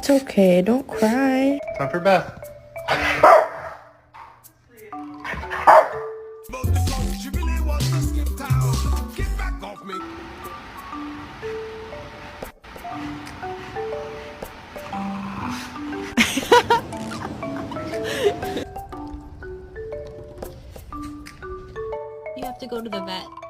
It's okay, don't cry. Time for Beth. You have to go to the vet.